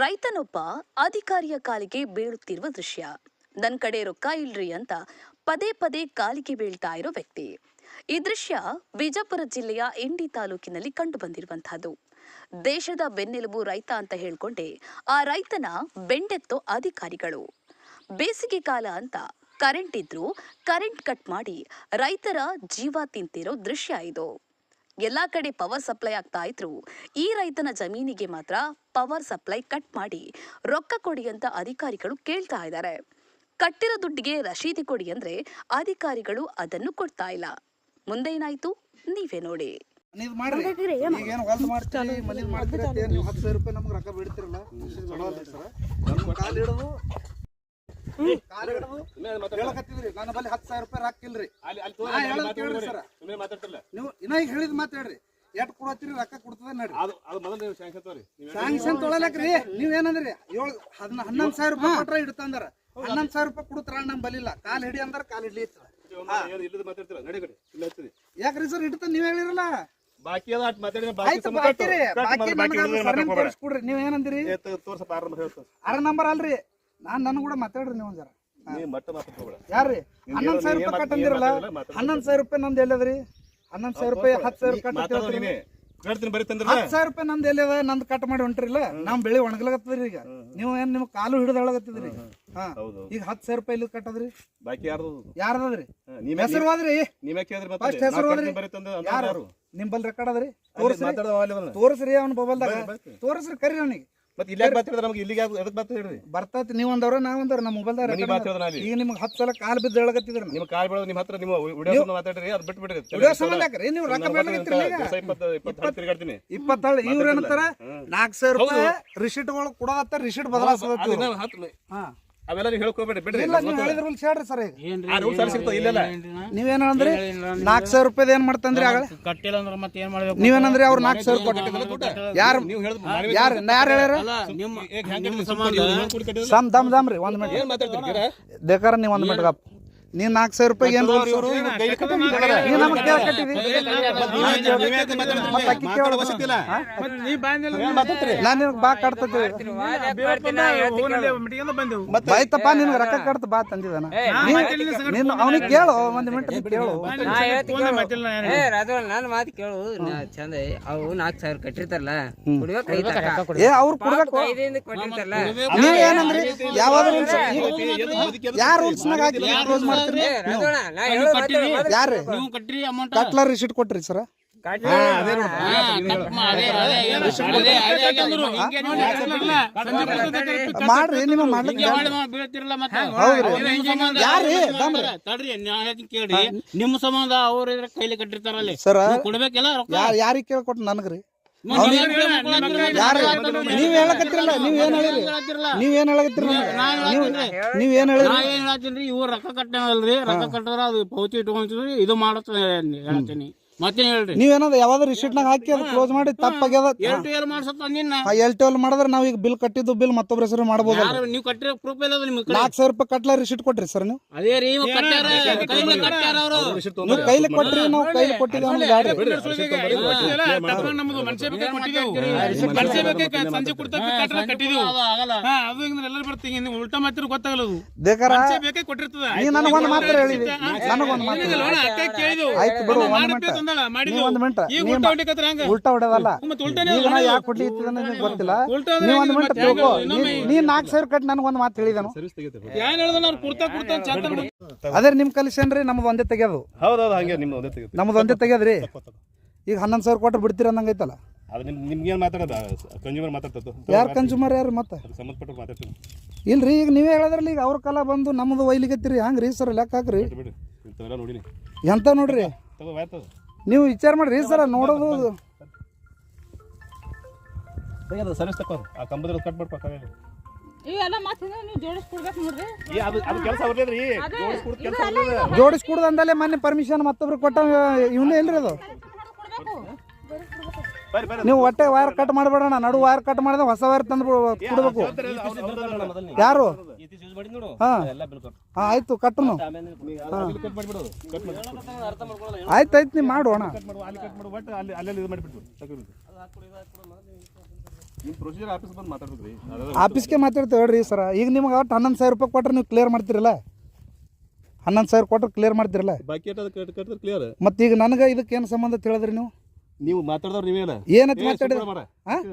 ರೈತನೊಬ್ಬ ಅಧಿಕಾರಿಯ ಕಾಲಿಗೆ ಬೀಳುತ್ತಿರುವ ದೃಶ್ಯ. ನನ್ನ ಕಡೆ ರೊಕ್ಕ ಇಲ್ರಿ ಅಂತ ಪದೇ ಪದೇ ಕಾಲಿಗೆ ಬೀಳ್ತಾ ಇರೋ ವ್ಯಕ್ತಿ. ಈ ದೃಶ್ಯ ವಿಜಯಪುರ ಜಿಲ್ಲೆಯ ಇಂಡಿ ತಾಲೂಕಿನಲ್ಲಿ ಕಂಡು ಬಂದಿರುವಂತಹದ್ದು. ದೇಶದ ಬೆನ್ನೆಲುಬು ರೈತ ಅಂತ ಹೇಳ್ಕೊಂಡೆ ಆ ರೈತನ ಬೆಂಡೆತ್ತೋ ಅಧಿಕಾರಿಗಳು. ಬೇಸಿಗೆ ಕಾಲ ಅಂತ ಕರೆಂಟ್ ಇದ್ರೂ ಕರೆಂಟ್ ಕಟ್ ಮಾಡಿ ರೈತರ ಜೀವ ತಿಂತಿರೋ ದೃಶ್ಯ ಇದು. ಎಲ್ಲಾ ಕಡೆ ಪವರ್ ಸಪ್ಲೈ ಆಗ್ತಾ ಇದ್ರು ಈ ರೈತನ ಜಮೀನಿಗೆ ಮಾತ್ರ ಪವರ್ ಸಪ್ಲೈ ಕಟ್ ಮಾಡಿ ರೊಕ್ಕ ಕೊಡಿ ಅಂತ ಅಧಿಕಾರಿಗಳು ಕೇಳ್ತಾ ಇದ್ದಾರೆ. ಕಟ್ಟಿರೋ ದುಡ್ಡಿಗೆ ರಶೀದಿ ಕೊಡಿ ಅಂದ್ರೆ ಅಧಿಕಾರಿಗಳು ಅದನ್ನು ಕೊಡ್ತಾ ಇಲ್ಲ. ಮುಂದೆ ಏನಾಯ್ತು ನೀವೇ ನೋಡಿ. ನಾನು ಬಲ್ಲಿ 10,000 ರೂಪಾಯಿ ರಾಕಿಲ್ರಿ. ನೀವು ಇನ್ನ ಈಗ ಹೇಳಿದ್ ಮಾತಾಡ್ರಿ. ಎಟ್ ಕೊಡತ್ತೀರಿ ರೊಕ್ಕ ಕೊಡ್ತದ ನೋಡ್ರಿ. ಸ್ಯಾಂಕ್ಷನ್ ತೊಗೊಳಕ್ರಿ ನೀವೇನಂದ್ರಿ 11,000 ರೂಪಾಯಿ ಕೊಟ್ರ ಇಡ್ತಂದಾರ. 11,000 ರೂಪಾಯಿ ಕೊಡ್ತಾರ ನಮ್ ಬಲಿಲ್ಲ. ಕಾಲ್ ಹಿಡಿ ಅಂದ್ರ ಕಾಲ್ ಹಿಡ್ಲಿ. ಯಾಕ್ರಿ ಸರ್ ಇಡ್ತ ನೀವ್ ಹೇಳಿರಲ್ಲ. ನೀವ್ ಏನಂದ್ರಿ 6 ನಂಬರ್ ಅಲ್ರಿ. ನನ್ ಕೂಡ ಮಾತಾಡ್ರಿ ನೀವು ಒಂದ್ ಜರ. ಯಾರ್ರಿ 11,000 ರೂಪಾಯಿ ಕಟ್ಟಂದಿರಲ್ಲ. 11,000 ರೂಪಾಯಿ ನಂದು ಎಲ್ಲದ್ರಿ? 11,000 ರೂಪಾಯಿ 10,000 ಕಟ್ 10,000 ರೂಪಾಯಿ ನಂದು ಎಲ್ಲದ? ನಂದು ಕಟ್ ಮಾಡಿ ಹೊಂಟ್ರಿಲ್ಲ. ನಮ್ ಬೆಳಿ ಒಣಗ್ಲಾಗತ್ತದ್ರಿ. ಈಗ ನೀವು ಏನ್ ನಿಮ್ ಕಾಲು ಹಿಡಿದೊಳಗತ್ತಿದ್ರಿ. ಈಗ 10,000 ರೂಪಾಯಿ ಇಲ್ಲಿ ಕಟ್ಟದ್ರಿ. ಯಾರದ್ರಿ ಹೆಸರು ಹೋದ್ರಿ? ಫಸ್ಟ್ ಹೆಸರು ಹೋದ್ರಿ. ಯಾರು ನಿಂಬಲ್ ರೆಕಾರ್ಡ್ ಅದ್ರಿ? ತೋರಿಸ್ರಿ ಅವ್ನ ಮೊಬೈಲ್ದಾಗ ತೋರಿಸ್ರಿ. ಕರಿ ಅವನಿಗೆ ಬರ್ತೈತಿ. ನೀವ್ ಒಂದವ್ರ ನಾವೊಂದವ್ರ ನಮ್ಮ ಮೊಬೈಲ್ದಾಗ ಈಗ ನಿಮ್ಗೆ 10 ಸಲ ಕಾಲ್ ಬಿದ್ದು ಹೇಳಕತ್ತಿದ್ರಿ. ನಿಮ್ ಕಾಲ್ ಬೀಳೋದು ನಿಮ್ಮ ಹತ್ರ ನೀವು ವಿಡಿಯೋ ಮಾತಾಡ್ರಿ. ಅದು ಬಿಟ್ಟು ಬಿಡ್ರಿ. ವಿಡಿಯೋ ಸಂಬಂಧ ಯಾಕ್ರಿ ನೀವು ರೊಕ್ಕ ಬೇಡಕತ್ತೀರಿ? 20 ಇವ್ರ ಏನಂತಾರ 4,000 ರೂಪಾಯಿ ರಿಸಿಟ್ಗಳು ಕೊಡೋದತ್ತ. ರಿಸಿಟ್ ಬದಲಾಯಿಸೋದು ಅವೆಲ್ಲ ಹೇಳ್ಕೋಬೇಡಿ ಬಿಡ್ರಿ. ಹೇಳ್ರಿ ಸರ್. ನೀವೇನ ಅಂದ್ರಿ 4,000 ರೂಪಾಯಿ ಏನ್ ಮಾಡ್ತಂದ್ರಿ? ನೀವೇನಂದ್ರಿ ಅವ್ರು 4,000 ಕೊಟ್ಟ ಯಾರು ಯಾರು ಹೇಳ್ಯಾರ? ದಮ್ ದಮ್ ರೀ 1 ಮಿನಿಟ್ ಬೇಕಾರೆ ನೀವು 1 ಮಿನಿಟ್ ಗಪ್. ನೀನ್ 4,000 ರೂಪಾಯಿ ಏನ್ ನಾನು ಬಾ ಕಟ್ತೇವೆ ಬಾಯ್ತಪ್ಪ. ನಿನ್ಗೆ ರೊಕ್ಕ ಕಟ್ತ ಬಾ ತಂದಿದ್ದಾನ. ಅವನಿಗೆ ಕೇಳು 1 ಮಿನಿಟ್ ಕೇಳು. ನನ್ನ ಮಾತು ಕೇಳು ಚಂದ. ಅವು 4,000 ಕಟ್ಟಿರ್ತಾರಲ್ಲ ಏ ಅವ್ರು ಕೊಡ್ಬೇಕು. ನೀವ್ ಏನಂದ್ರಿ? ಯಾವ್ದು ಯಾರು ರೂಲ್ಸ್ನಾಗ ಹಾಕಿ ಕಟ್ಲರ್ ರಿಸಿಟ್ ಕೊಟ್ರಿ ಸರ್? ಮಾಡ್ರಿ ನಿಮ್ಮ ನಿಮ್ಮ ಸಂಬಂಧ ಅವ್ರ ಕೈಲಿ ಕಟ್ಟಿರ್ತಾರಲ್ಲ ಸರ್. ಯಾರಿಗೆ ಕೇಳ್ಕೊಟ್ಟು ನನಗ್ರಿ? ನೀವ್ ಹೇಳಕತ್ತಿರಲ್ಲ. ನೀವೇನ್ ಹೇಳಿರಿ? ನೀವೇನ್ ಹೇಳಕತ್ತಿರ? ನೀವೇನ್ ಹೇಳತ್ತೀನ್ರಿ? ಇವ್ರು ರೊಕ್ಕ ಕಟ್ಟಲ್ರಿ. ರೊಕ್ಕ ಕಟ್ಟದ್ರ ಅದು ಪೌತಿ ಇಟ್ಕೊಂತೀವಿ. ಇದು ಮಾಡತ್ತ ಹೇಳ್ತೀನಿ. ಮತ್ತೆ ಹೇಳ್ರಿ ನೀವೇನದ ಯಾವ್ದು ರಿಸಿಟ್ನಾಗ ಹಾಕಿ ಅದು ಕ್ಲೋಸ್ ಮಾಡಿ ತಪ್ಪಾಗ್ಯದ. ಎಲ್ ಮಾಡಿದ್ರೆ ನಾವ್ ಈಗ ಬಿಲ್ ಕಟ್ಟಿದ್ದು ಬಿಲ್ ಮತ್ತೊಬ್ಬರ ಹೆಸರು ಮಾಡಬಹುದು. ನೀವು ಕಟ್ಟಿರೋ ಪ್ರೂಫ್ ಇಲ್ಲ ನಿಮ್ಗೆ. 4,000 ರೂಪಾಯಿ ಕಟ್ಲ ರಿಸಿಟ್ ಕೊಟ್ರಿ ಸರ್ ನೀವು? ಅದೇ ರೀ ನೀವು ಕೈಲಿ ಕೊಟ್ರಿ. ನಾವು ಕೈಲಿ ಕೊಟ್ಟಿದ್ದೇವೆ. ಉಲ್ಟಾ ಮಾತ್ರ ಗೊತ್ತಾಗಲ್ಲ. ನನಗೊಂದು ಮಾತ್ರ ಹೇಳಿದ್ವಿ. ನನಗೊಂದು ಆಯ್ತು ಬಿಡು. 1 ಮಿನಿಟ್ ಉಲ್ಟಾ ಹೊಡೆದಲ್ಲ. ಯಾಕೆ ಕೊಡ್ಲಿ ಗೊತ್ತಿಲ್ಲ. ನೀವ್ 1 ಮಿನಿಟ್ ತಿಳ್ಕೊ. ನೀನ್ 4,000 ಕಟ್ ನನ್ಗೊಂದು ಮಾತು ಹೇಳಿದನು. ಅದೇ ನಿಮ್ ಕಲಿಸೇನ್ರಿ? ನಮ್ದು ಒಂದೇ ತೆಗ್ಯೋದು. ನಮ್ದು ಒಂದೇ ತೆಗ್ಯದ್ರಿ. ಈಗ 11,000 ಕೊಟ್ರೆ ಬಿಡ್ತೀರ ಅನ್ನಂಗೈತಲ್ಲ. ಯಾರು ಕನ್ಸ್ಯೂಮರ್ ಯಾರು? ಮತ್ತೆ ಇಲ್ರಿ ಈಗ ನೀವೇ ಹೇಳದ್ರಲ್ಲ. ಈಗ ಅವ್ರ ಕಾಲ ಬಂದು ನಮ್ದು ಒಯ್ಲಿಗತ್ತೀರಿ. ಹಂಗ್ರಿ ಸರ್ ಲೆಕ್ಕ ಹಾಕ್ರಿ. ಎಂತ ನೋಡ್ರಿ ನೀವು ವಿಚಾರ ಮಾಡ್ರಿ ಸರ. ನೋಡೋದು ಜೋಡಿಸ್ಕೊಡುದು ಅಂದಲೇ ಮೊನ್ನೆ ಪರ್ಮಿಷನ್ ಮತ್ತೊಬ್ರು ಕೊಟ್ಟ ಇವನೇ ಇಲ್ರಿ ಅದು. ನೀವು ಒಟ್ಟೆ ವೈರ್ ಕಟ್ ಮಾಡಬೇಡಣ. ನಡು ವೈರ್ ಕಟ್ ಮಾಡಿದ್ರೆ ಹೊಸ ವೈರ್ ತಂದು ಕೊಡ್ಬೇಕು. ಯಾರು? ಆಯ್ತು ಕಟ್ಟನು. ಆಯ್ತಾಯ್ತು ನೀವು ಮಾಡೋಣ. ನಿಮ್ಮ ಪ್ರೊಸೀಜರ್ ಆಫೀಸ್ ಬಂದು ಮಾತಾಡ್ಬೇಕ್ರಿ ಆಫೀಸ್ಗೆ ಮಾತಾಡ್ತೇವೆ ಹೇಳ್ರಿ ಸರ. ಈಗ ನಿಮ್ಗೆ ಒಟ್ಟು 11,000 ರೂಪಾಯಿ ಕೊಟ್ರೆ ನೀವು ಕ್ಲಿಯರ್ ಮಾಡ್ತೀರಲ್ಲ, 11,000 ಕೊಟ್ರೆ ಕ್ಲಿಯರ್ ಮಾಡ್ತೀರಲ್ಲ. ಬಾಕಿ ಕಟ್ಟಿದ್ರೆ ಕ್ಲಿಯರ್. ಮತ್ತು ಈಗ ನನಗೆ ಇದಕ್ಕೆ ಏನು ಸಂಬಂಧ ಅಂತ ಹೇಳಿದ್ರಿ ನೀವು ಮಾತಾಡಿದವ್ರು ನೀವೇನ ಏನಂತ ಮಾತಾಡಿದ ಹಾಂ?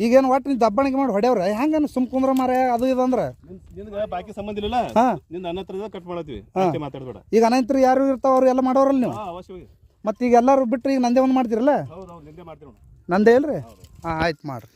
ಈಗೇನು ಒಟ್ಟು ನೀವು ದಬ್ಬಣಿಗೆ ಮಾಡಿ ಹೊಡೆಯವ್ರ ಹೆಂಗ ಸುಮ್ ಕುಂದ್ರ ಮಾರ ಅದು ಇದು ಅಂದ್ರೆ ನಿನ್ಗೆ ಬಾಕಿ ಸಂಬಂಧ ಇಲ್ಲ. ಹಾಂ, ನಿಂದ ಅನ್ನ ಕಟ್ ಮಾಡತ್ತೀವಿ, ಮಾತಾಡ್ಬೇಡ. ಈಗ ಅನಂತರು ಯಾರು ಇರ್ತಾವ ಅವ್ರು ಎಲ್ಲ ಮಾಡೋರಲ್ಲ ನೀವು. ಅವಶ್ಯವಾಗಿ. ಮತ್ತು ಈಗ ಎಲ್ಲರೂ ಬಿಟ್ಟರೆ ಈಗ ನಂದೇ ಒಂದು ಮಾಡ್ತೀರಲ್ಲ. ಹೌದು ನಿಂದೆ ಮಾಡ್ತೀವಿ. ನಂದೇ ಇಲ್ರಿ? ಹಾಂ, ಆಯ್ತು ಮಾಡ್ರಿ.